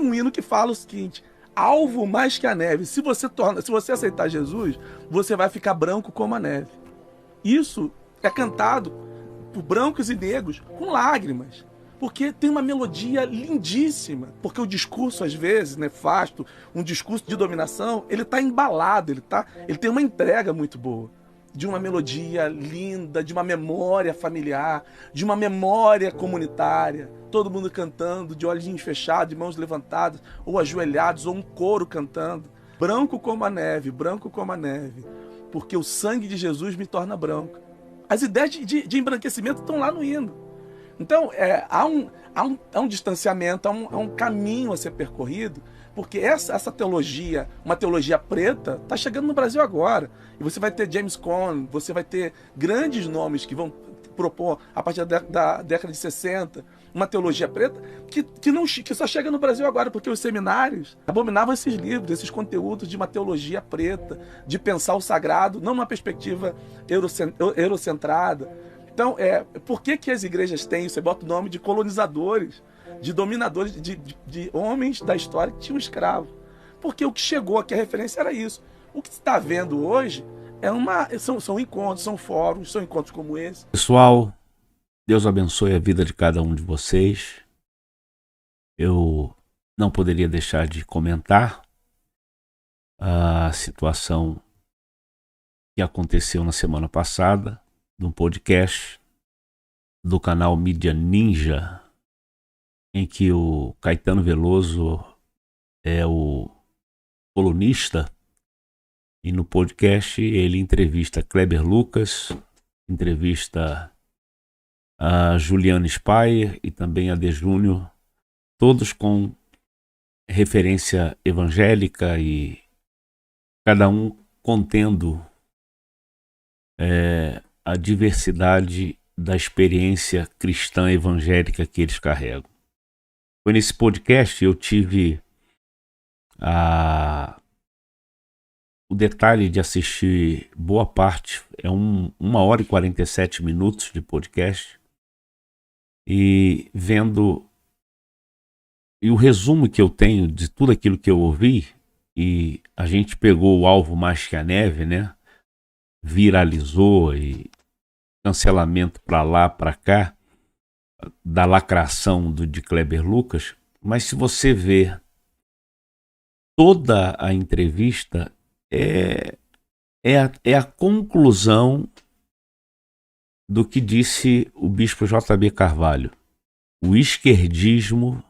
um hino que fala o seguinte: alvo mais que a neve. Se você aceitar Jesus, você vai ficar branco como a neve. Isso é cantado por brancos e negros com lágrimas, porque tem uma melodia lindíssima. Porque o discurso, às vezes, nefasto, um discurso de dominação, ele está embalado, ele tem uma entrega muito boa, de uma melodia linda, de uma memória familiar, de uma memória comunitária, todo mundo cantando, de olhinhos fechados, de mãos levantadas, ou ajoelhados, ou um coro cantando. Branco como a neve, branco como a neve, porque o sangue de Jesus me torna branco. As ideias de embranquecimento estão lá no hino. Então, há um distanciamento, há um caminho a ser percorrido, porque essa teologia, uma teologia preta, está chegando no Brasil agora. E você vai ter James Cone, você vai ter grandes nomes que vão propor, a partir da década de 60, uma teologia preta que só chega no Brasil agora, porque os seminários abominavam esses livros, esses conteúdos de uma teologia preta, de pensar o sagrado, não numa perspectiva eurocentrada. Então, por que as igrejas têm isso? Você bota o nome de colonizadores, de dominadores, de homens da história que tinham escravo. Porque o que chegou aqui, a referência era isso. O que você está vendo hoje são encontros, são fóruns, são encontros como esse. Pessoal, Deus abençoe a vida de cada um de vocês. Eu não poderia deixar de comentar a situação que aconteceu na semana passada, num podcast do canal Mídia Ninja, em que o Caetano Veloso é o colunista, e no podcast ele entrevista Kleber Lucas, entrevista a Juliana Spayer e também a De Júnior, todos com referência evangélica e cada um contendo a diversidade da experiência cristã evangélica que eles carregam. Foi nesse podcast eu tive o detalhe de assistir boa parte, 1 hora e 47 minutos de podcast, e vendo, e o resumo que eu tenho de tudo aquilo que eu ouvi, e a gente pegou o alvo mais que a neve, né? Viralizou e cancelamento para lá, para cá, da lacração de Kleber Lucas, mas se você ver toda a entrevista, é a conclusão do que disse o bispo J.B. Carvalho. O esquerdismo,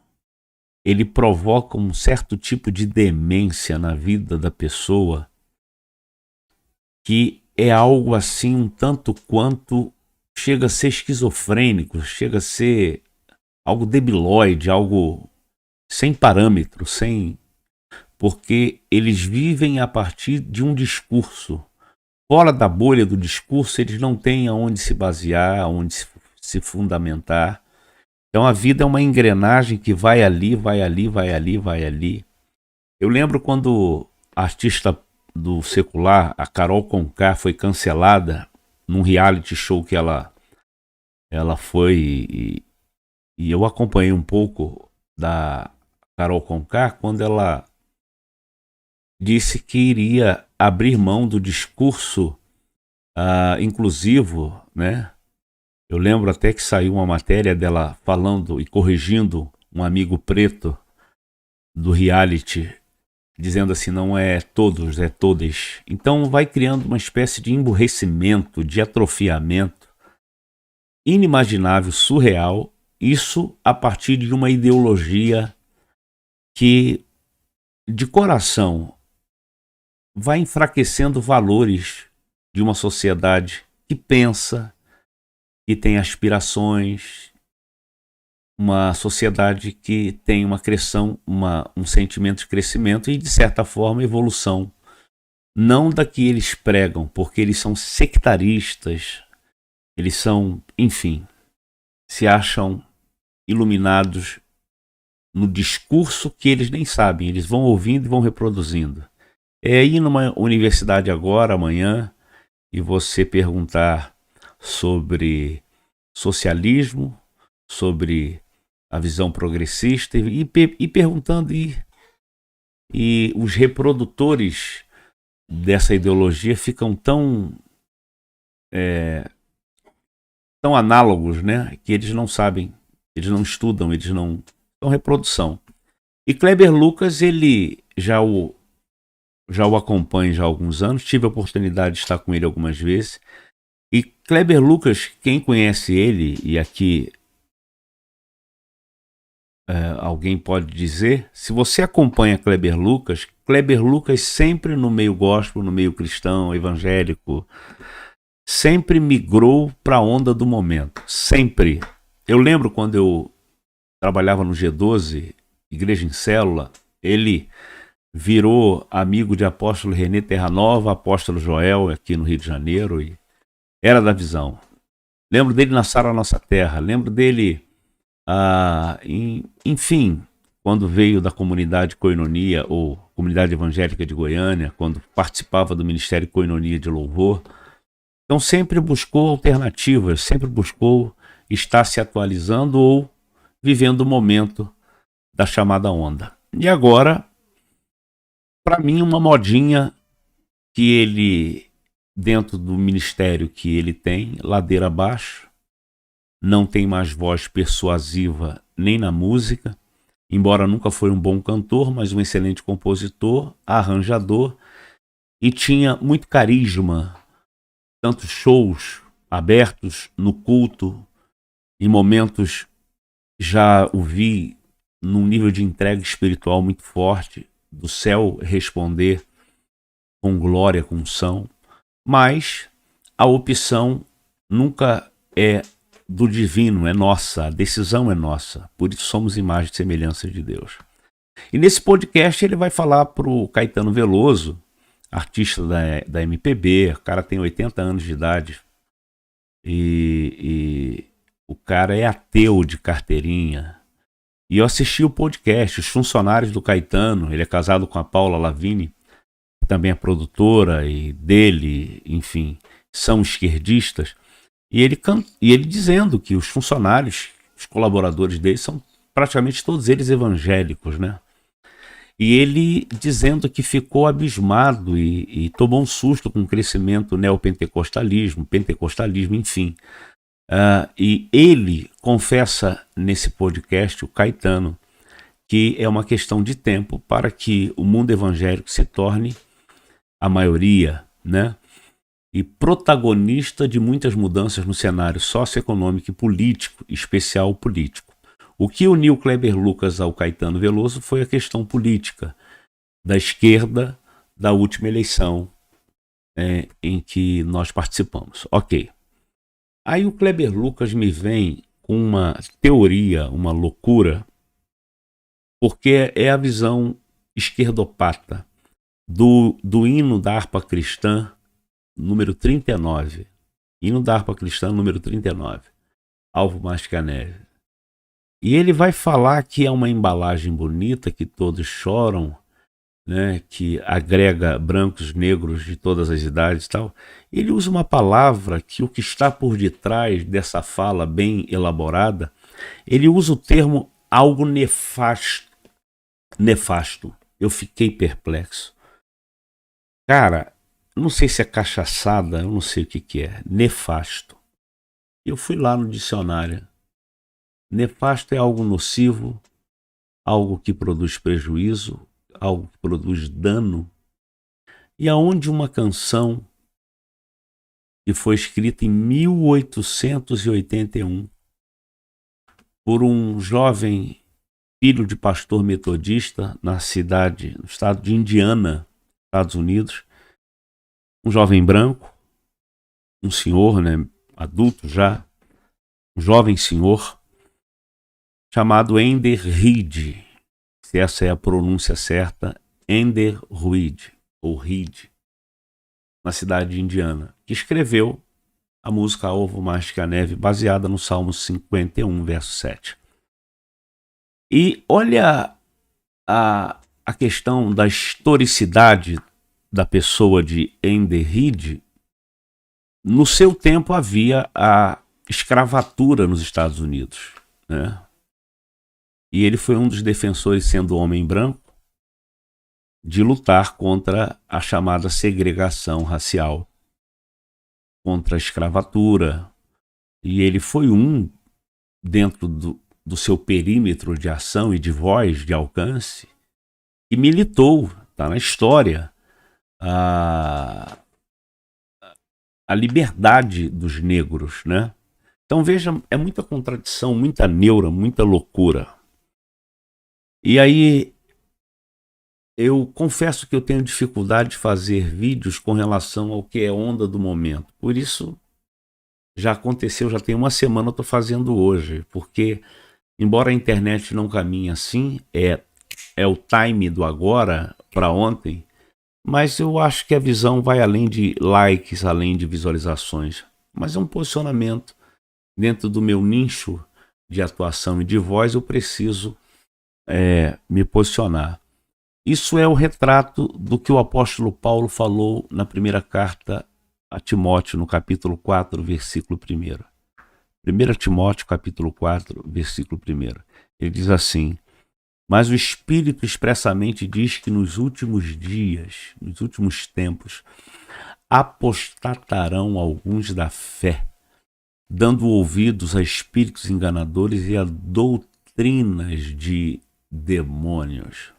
ele provoca um certo tipo de demência na vida da pessoa, que é algo assim um tanto quanto chega a ser esquizofrênico, chega a ser algo debilóide, algo sem parâmetro, porque eles vivem a partir de um discurso. Fora da bolha do discurso, eles não têm aonde se basear, aonde se fundamentar. Então a vida é uma engrenagem que vai ali, vai ali, vai ali, vai ali. Eu lembro quando a artista do secular, a Carol Conká, foi cancelada num reality show que ela foi, e eu acompanhei um pouco da Carol Conká quando ela disse que iria abrir mão do discurso inclusivo, né? Eu lembro até que saiu uma matéria dela falando e corrigindo um amigo preto do reality, dizendo assim, não é todos, é todas. Então vai criando uma espécie de emburrecimento, de atrofiamento inimaginável, surreal, isso a partir de uma ideologia que, de coração, vai enfraquecendo valores de uma sociedade que pensa, que tem aspirações, uma sociedade que tem uma criação, um sentimento de crescimento e, de certa forma, evolução. Não da que eles pregam, porque eles são sectaristas, eles são, enfim, se acham iluminados no discurso que eles nem sabem, eles vão ouvindo e vão reproduzindo. É ir numa universidade agora, amanhã, e você perguntar sobre socialismo, sobre a visão progressista e perguntando, e os reprodutores dessa ideologia ficam tão análogos, né, que eles não sabem, eles não estudam, eles não são reprodução. E Kleber Lucas, ele já o acompanho já há alguns anos, tive a oportunidade de estar com ele algumas vezes. E Kleber Lucas, quem conhece ele, e aqui alguém pode dizer, se você acompanha Kleber Lucas sempre no meio gospel, no meio cristão, evangélico, sempre migrou para a onda do momento, sempre. Eu lembro quando eu trabalhava no G12, Igreja em Célula, ele virou amigo de apóstolo René Terranova, apóstolo Joel, aqui no Rio de Janeiro, e era da visão. Lembro dele na Sara Nossa Terra, lembro dele, enfim, quando veio da comunidade Koinonia, ou comunidade evangélica de Goiânia, quando participava do Ministério Koinonia de Louvor. Então sempre buscou alternativas, sempre buscou estar se atualizando ou vivendo o momento da chamada onda. E agora, para mim, uma modinha que ele, dentro do ministério que ele tem, ladeira abaixo, não tem mais voz persuasiva nem na música, embora nunca foi um bom cantor, mas um excelente compositor, arranjador, e tinha muito carisma, tantos shows abertos no culto, em momentos já o vi num nível de entrega espiritual muito forte, do céu responder com glória, com unção, mas a opção nunca é do divino, é nossa, a decisão é nossa, por isso somos imagem e semelhança de Deus. E nesse podcast ele vai falar para o Caetano Veloso, artista da MPB, o cara tem 80 anos de idade, e o cara é ateu de carteirinha. E eu assisti o podcast, os funcionários do Caetano, ele é casado com a Paula Lavigne, que também é produtora, e dele, enfim, são esquerdistas, e ele dizendo que os funcionários, os colaboradores dele, são praticamente todos eles evangélicos, né? E ele dizendo que ficou abismado e tomou um susto com o crescimento neopentecostalismo, pentecostalismo, enfim. E ele confessa nesse podcast, o Caetano, que é uma questão de tempo para que o mundo evangélico se torne a maioria, né? E protagonista de muitas mudanças no cenário socioeconômico e político, especial político. O que uniu Kleber Lucas ao Caetano Veloso foi a questão política da esquerda da última eleição em que nós participamos. Ok. Aí o Kleber Lucas me vem com uma teoria, uma loucura, porque é a visão esquerdopata do hino da harpa cristã, número 39. Hino da harpa cristã, número 39. Alvo mais que a neve. E ele vai falar que é uma embalagem bonita, que todos choram, né, que agrega brancos, negros de todas as idades e tal. Ele usa uma palavra que o que está por detrás dessa fala bem elaborada, ele usa o termo algo nefasto. Nefasto. Eu fiquei perplexo. Cara, não sei se é cachaçada, eu não sei o que é. Nefasto. Eu fui lá no dicionário. Nefasto é algo nocivo, algo que produz prejuízo, algo que produz dano. E aonde uma canção que foi escrita em 1881 por um jovem filho de pastor metodista no estado de Indiana, Estados Unidos, um jovem branco, um senhor, né, adulto já, um jovem senhor, chamado Ender Reed, se essa é a pronúncia certa, Ender Reed, ou Reed, na cidade de Indiana, que escreveu a música Alvo Mais que a Neve, baseada no Salmo 51, verso 7. E olha a questão da historicidade da pessoa de Ender Reed. No seu tempo havia a escravatura nos Estados Unidos, né? E ele foi um dos defensores, sendo homem branco, de lutar contra a chamada segregação racial, contra a escravatura. E ele foi dentro do seu perímetro de ação e de voz, de alcance, que militou, está na história, a liberdade dos negros, né? Então veja, é muita contradição, muita neura, muita loucura. E aí eu confesso que eu tenho dificuldade de fazer vídeos com relação ao que é onda do momento. Por isso já aconteceu, já tem uma semana eu estou fazendo hoje, porque embora a internet não caminhe assim, é o time do agora para ontem, mas eu acho que a visão vai além de likes, além de visualizações, mas é um posicionamento dentro do meu nicho de atuação e de voz, eu preciso me posicionar. Isso é o retrato do que o apóstolo Paulo falou na primeira carta a Timóteo, no capítulo 4, versículo 1. 1 Timóteo, capítulo 4, versículo 1. Ele diz assim: mas o Espírito expressamente diz que nos últimos dias, nos últimos tempos, apostatarão alguns da fé, dando ouvidos a espíritos enganadores e a doutrinas de demônios.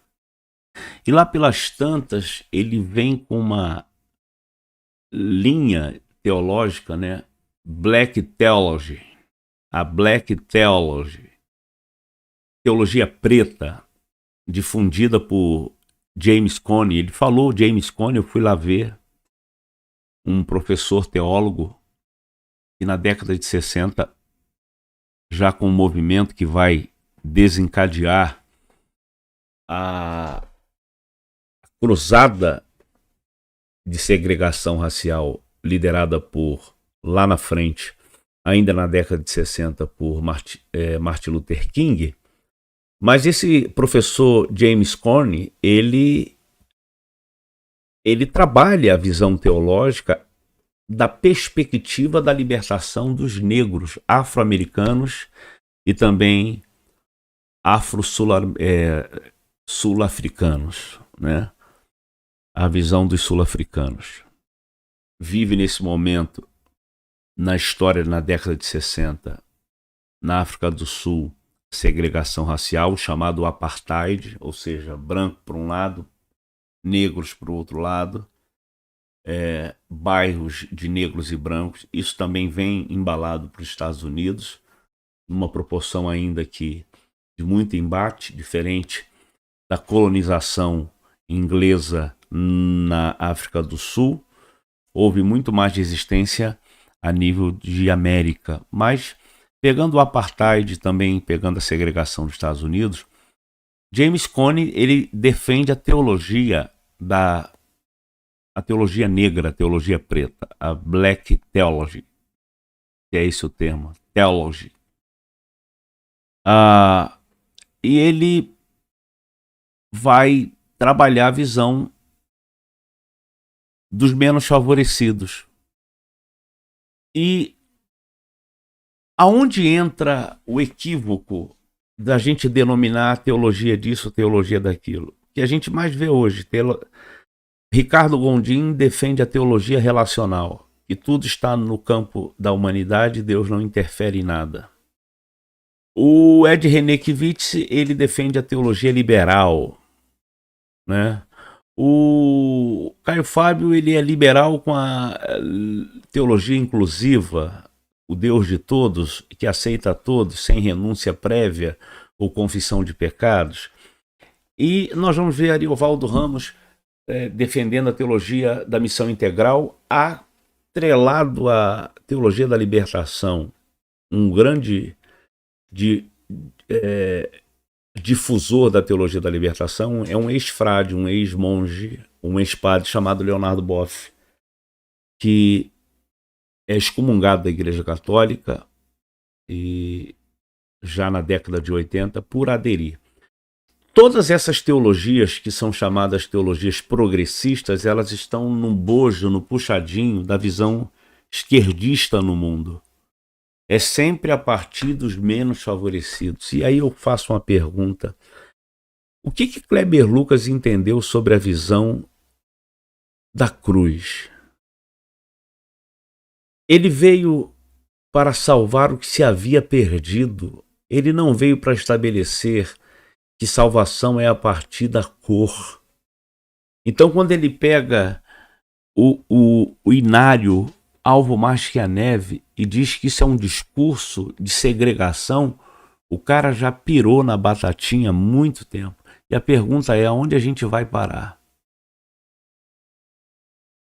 E lá pelas tantas, ele vem com uma linha teológica, né? Black Theology. A Black Theology. Teologia preta, difundida por James Cone. Ele falou, James Cone, eu fui lá ver, um professor teólogo, que na década de 60, já com um movimento que vai desencadear a cruzada de segregação racial liderada por, lá na frente, ainda na década de 60, por Martin Luther King. Mas esse professor James Cone, ele trabalha a visão teológica da perspectiva da libertação dos negros afro-americanos e também sul-africanos, né? A visão dos sul-africanos. Vive nesse momento, na história, na década de 60, na África do Sul, segregação racial, chamado apartheid, ou seja, branco por um lado, negros por outro lado, bairros de negros e brancos. Isso também vem embalado para os Estados Unidos, numa proporção ainda que de muito embate, diferente da colonização inglesa na África do Sul. Houve muito mais resistência a nível de América, mas pegando o apartheid, também pegando a segregação dos Estados Unidos, James Cone, ele defende a teologia negra, a teologia preta, a Black Theology, que é esse o termo, theology. E ele vai trabalhar a visão dos menos favorecidos. E aonde entra o equívoco da gente denominar a teologia disso, teologia daquilo? Que a gente mais vê hoje. Ricardo Gondim defende a teologia relacional, que tudo está no campo da humanidade e Deus não interfere em nada. O Ed Renekiewicz, ele defende a teologia liberal, né? O Caio Fábio, ele é liberal com a teologia inclusiva, o Deus de todos, que aceita a todos, sem renúncia prévia ou confissão de pecados. E nós vamos ver Ariovaldo Ramos defendendo a teologia da missão integral, atrelado à teologia da libertação. Um grande difusor da teologia da libertação é um ex-frade, um ex-monge, um ex-padre chamado Leonardo Boff, que é excomungado da Igreja Católica e já na década de 80 por aderir. Todas essas teologias que são chamadas teologias progressistas, elas estão no bojo, no puxadinho da visão esquerdista no mundo. é sempre a partir dos menos favorecidos. E aí eu faço uma pergunta. O que Kleber Lucas entendeu sobre a visão da cruz? Ele veio para salvar o que se havia perdido. Ele não veio para estabelecer que salvação é a partir da cor. Então, quando ele pega o Inário, alvo mais que a neve, e diz que isso é um discurso de segregação, o cara já pirou na batatinha há muito tempo. E a pergunta é, aonde a gente vai parar?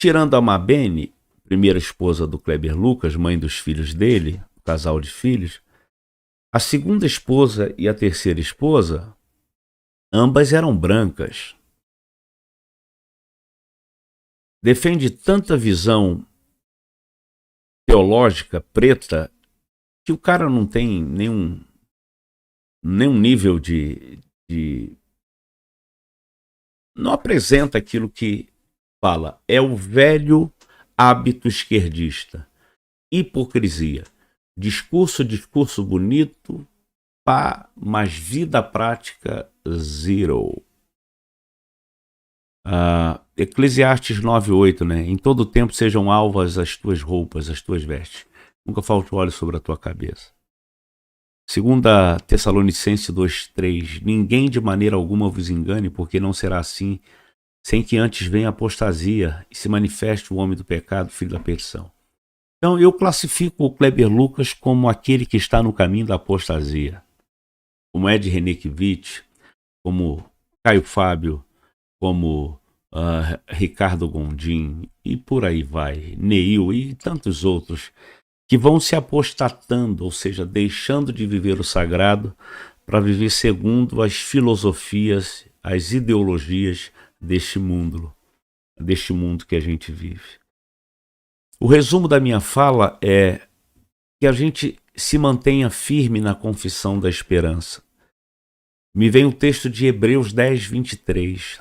Tirando a Mabene, primeira esposa do Kleber Lucas, mãe dos filhos dele, o casal de filhos, a segunda esposa e a terceira esposa, ambas eram brancas. Defende tanta visão teológica preta que o cara não tem nenhum nível de não apresenta aquilo que fala. É o velho hábito esquerdista. Hipocrisia. Discurso bonito, pá, mas vida prática, zero. Eclesiastes 9:8, né? Em todo tempo sejam alvas as tuas roupas, as tuas vestes. Nunca falte óleo sobre a tua cabeça. 2 Tessalonicenses 2:3. Ninguém de maneira alguma vos engane, porque não será assim, sem que antes venha a apostasia e se manifeste o homem do pecado, filho da perdição. Então eu classifico o Kleber Lucas como aquele que está no caminho da apostasia. Como Ed Renekiewicz, como Caio Fábio, como Ricardo Gondim e por aí vai, Neil e tantos outros, que vão se apostatando, ou seja, deixando de viver o sagrado para viver segundo as filosofias, as ideologias deste mundo que a gente vive. O resumo da minha fala é que a gente se mantenha firme na confissão da esperança. Me vem o texto de Hebreus 10:23,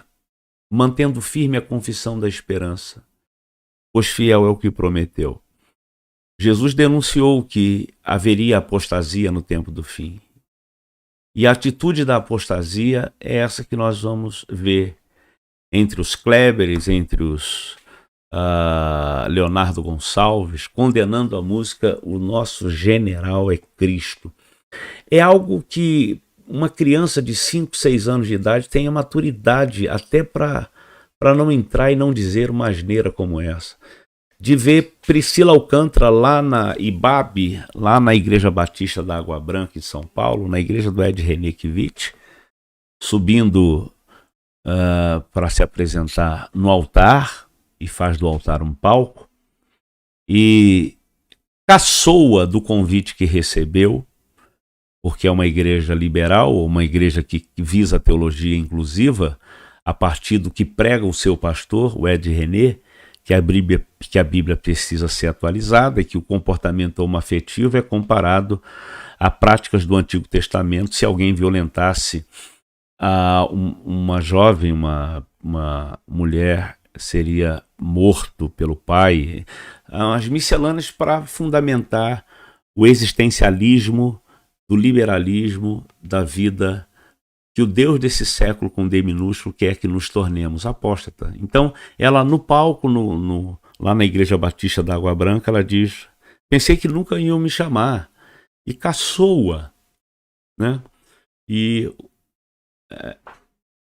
mantendo firme a confissão da esperança, pois fiel é o que prometeu. Jesus denunciou que haveria apostasia no tempo do fim. E a atitude da apostasia é essa que nós vamos ver entre os Kleberes, entre os Leonardo Gonçalves, condenando a música O Nosso General é Cristo. É algo que uma criança de 5, 6 anos de idade tem a maturidade até para não entrar e não dizer uma asneira como essa. De ver Priscila Alcântara lá na Ibabe, lá na Igreja Batista da Água Branca em São Paulo, na igreja do Ed Renekiewicz, subindo para se apresentar no altar, e faz do altar um palco, e caçoa do convite que recebeu, porque é uma igreja liberal, uma igreja que visa a teologia inclusiva, a partir do que prega o seu pastor, o Ed René, que a Bíblia precisa ser atualizada e que o comportamento homoafetivo é comparado a práticas do Antigo Testamento. Se alguém violentasse uma jovem, uma mulher, seria morto pelo pai. As miscelâneas para fundamentar o existencialismo, do liberalismo, da vida que o Deus desse século com D minúsculo quer que nos tornemos apóstata. Então, ela no palco, lá na Igreja Batista da Água Branca, ela diz: pensei que nunca iam me chamar. E caçoa, né? E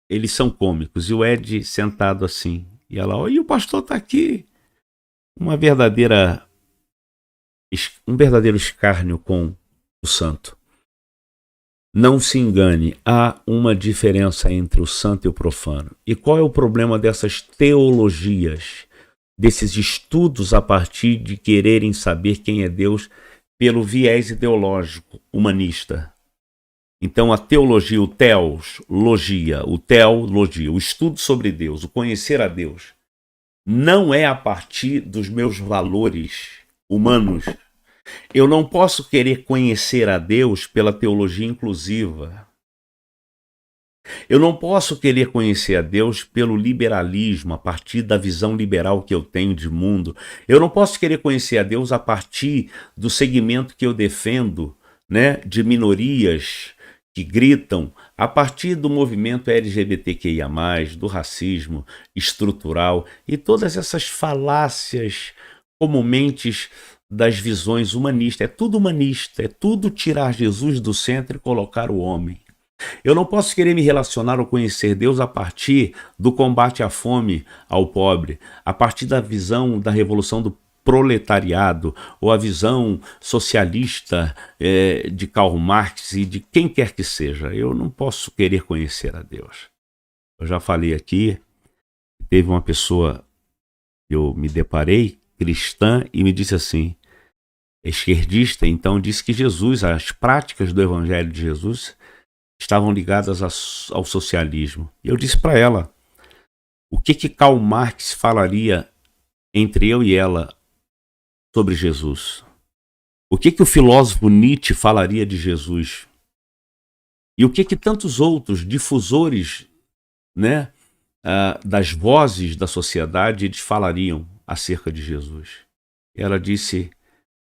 eles são cômicos. E o Ed sentado assim. E ela, e o pastor está aqui. Um verdadeiro escárnio com o santo. Não se engane, há uma diferença entre o santo e o profano. E qual é o problema dessas teologias, desses estudos a partir de quererem saber quem é Deus pelo viés ideológico, humanista? Então a teologia, o teologia, o estudo sobre Deus, o conhecer a Deus, não é a partir dos meus valores humanos. Eu não posso querer conhecer a Deus pela teologia inclusiva. Eu não posso querer conhecer a Deus pelo liberalismo, a partir da visão liberal que eu tenho de mundo. Eu não posso querer conhecer a Deus a partir do segmento que eu defendo, né, de minorias que gritam, a partir do movimento LGBTQIA+, do racismo estrutural e todas essas falácias comumente das visões humanistas. É tudo humanista, é tudo tirar Jesus do centro e colocar o homem. Eu não posso querer me relacionar ou conhecer Deus a partir do combate à fome ao pobre, a partir da visão da revolução do proletariado, ou a visão socialista de Karl Marx e de quem quer que seja. Eu não posso querer conhecer a Deus. Eu já falei aqui, teve uma pessoa que eu me deparei, cristã, e me disse assim, esquerdista, então disse que Jesus, as práticas do Evangelho de Jesus estavam ligadas ao socialismo. E eu disse para ela, o que Karl Marx falaria entre eu e ela sobre Jesus? O que o filósofo Nietzsche falaria de Jesus? E o que tantos outros difusores, né, das vozes da sociedade eles falariam acerca de Jesus? E ela disse,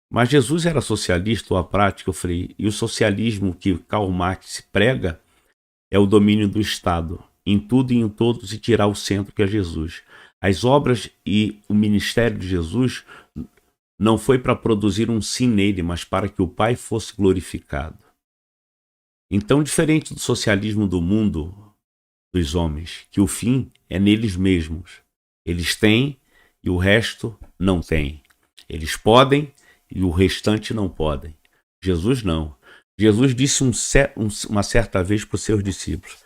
mas Jesus era socialista ou a prática? Eu falei, e o socialismo que Karl Marx prega é o domínio do Estado, em tudo e em todos, e tirar o centro que é Jesus. As obras e o ministério de Jesus não foi para produzir um sim nele, mas para que o Pai fosse glorificado. Então, diferente do socialismo do mundo dos homens, que o fim é neles mesmos. Eles têm e o resto não tem. Eles podem e o restante não podem. Jesus não. Jesus disse uma certa vez para os seus discípulos,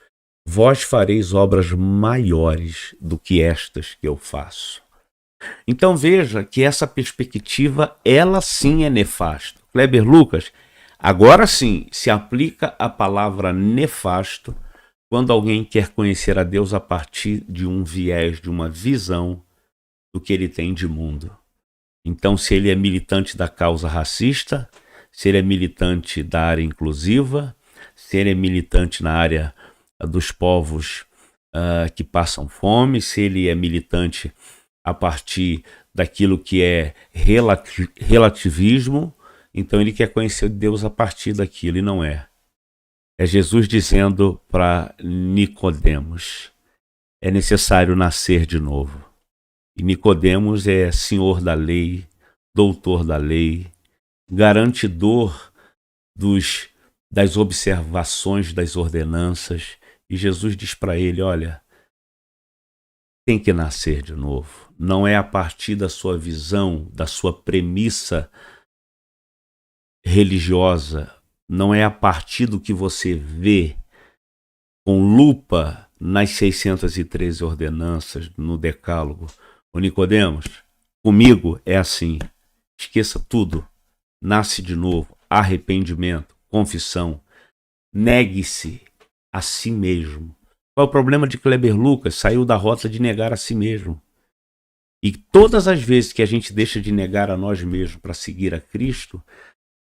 vós fareis obras maiores do que estas que eu faço. Então veja que essa perspectiva, ela sim é nefasta. Kleber Lucas, agora sim se aplica a palavra nefasto quando alguém quer conhecer a Deus a partir de um viés, de uma visão do que ele tem de mundo. Então, se ele é militante da causa racista, se ele é militante da área inclusiva, se ele é militante na área dos povos que passam fome, se ele é militante a partir daquilo que é relativismo, então ele quer conhecer Deus a partir daquilo, e não é. É Jesus dizendo para Nicodemos, é necessário nascer de novo. E Nicodemos é senhor da lei, doutor da lei, garantidor das observações das ordenanças. E Jesus diz para ele, olha, tem que nascer de novo. Não é a partir da sua visão, da sua premissa religiosa, não é a partir do que você vê com lupa nas 613 ordenanças no Decálogo. Ô Nicodemos, comigo é assim, esqueça tudo, nasce de novo, arrependimento, confissão, negue-se a si mesmo. Qual é o problema de Kleber Lucas? Saiu da rota de negar a si mesmo. E todas as vezes que a gente deixa de negar a nós mesmos para seguir a Cristo,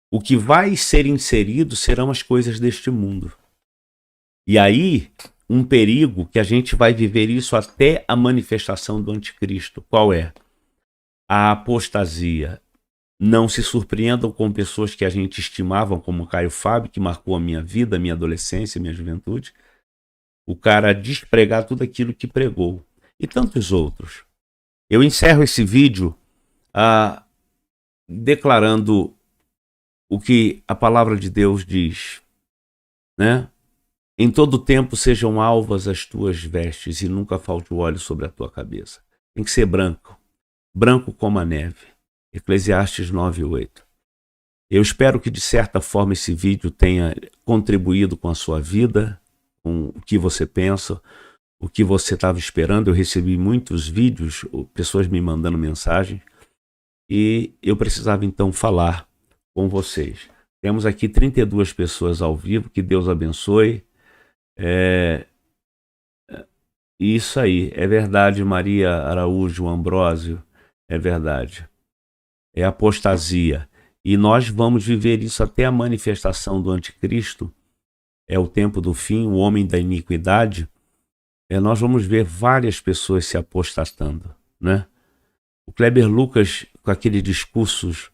o que vai ser inserido serão as coisas deste mundo. E aí, um perigo que a gente vai viver isso até a manifestação do anticristo. Qual é? A apostasia. Não se surpreendam com pessoas que a gente estimava, como Caio Fábio, que marcou a minha vida, a minha adolescência, a minha juventude. O cara despregar tudo aquilo que pregou. E tantos outros. Eu encerro esse vídeo declarando o que a palavra de Deus diz, né? Em todo tempo sejam alvas as tuas vestes e nunca falte o óleo sobre a tua cabeça. Tem que ser branco, branco como a neve. Eclesiastes 9:8. Eu espero que de certa forma esse vídeo tenha contribuído com a sua vida, com o que você pensa, o que você estava esperando. Eu recebi muitos vídeos, pessoas me mandando mensagem, e eu precisava então falar com vocês. Temos aqui 32 pessoas ao vivo, que Deus abençoe. Isso aí, é verdade, Maria Araújo Ambrósio, é verdade. É apostasia. E nós vamos viver isso até a manifestação do anticristo, é o tempo do fim, o homem da iniquidade, nós vamos ver várias pessoas se apostatando, né? O Kleber Lucas, com aquele discursos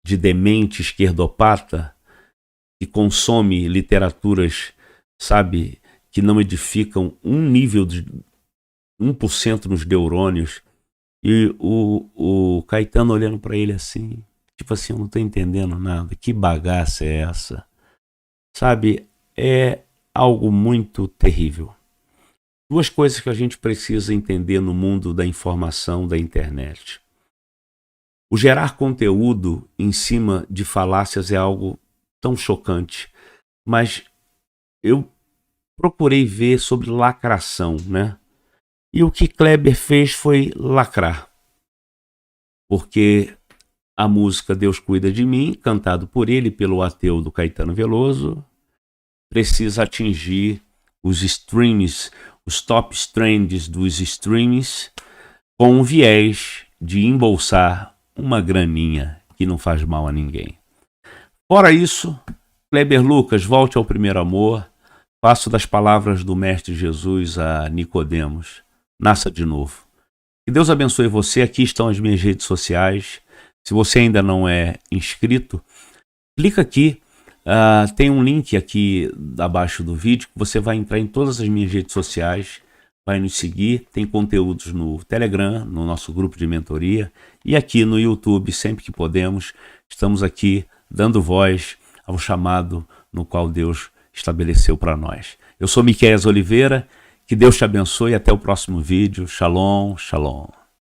de demente esquerdopata, que consome literaturas, sabe, que não edificam um nível de 1% nos neurônios, e o Caetano olhando para ele assim, tipo assim, eu não estou entendendo nada, que bagaça é essa? Sabe, é algo muito terrível. Duas coisas que a gente precisa entender no mundo da informação da internet. O gerar conteúdo em cima de falácias é algo tão chocante, mas eu procurei ver sobre lacração, né? E o que Kleber fez foi lacrar. Porque a música Deus Cuida de Mim, cantado por ele, pelo ateu do Caetano Veloso, precisa atingir os streams, os top trends dos streams, com o viés de embolsar uma graninha que não faz mal a ninguém. Fora isso, Kleber Lucas, volte ao primeiro amor, faço das palavras do Mestre Jesus a Nicodemos, nasça de novo. Que Deus abençoe você, aqui estão as minhas redes sociais. Se você ainda não é inscrito, clica aqui, tem um link aqui abaixo do vídeo, que você vai entrar em todas as minhas redes sociais, vai nos seguir, tem conteúdos no Telegram, no nosso grupo de mentoria, e aqui no YouTube, sempre que podemos, estamos aqui dando voz ao chamado no qual Deus estabeleceu para nós. Eu sou Miqueias Oliveira, que Deus te abençoe, até o próximo vídeo. Shalom, shalom.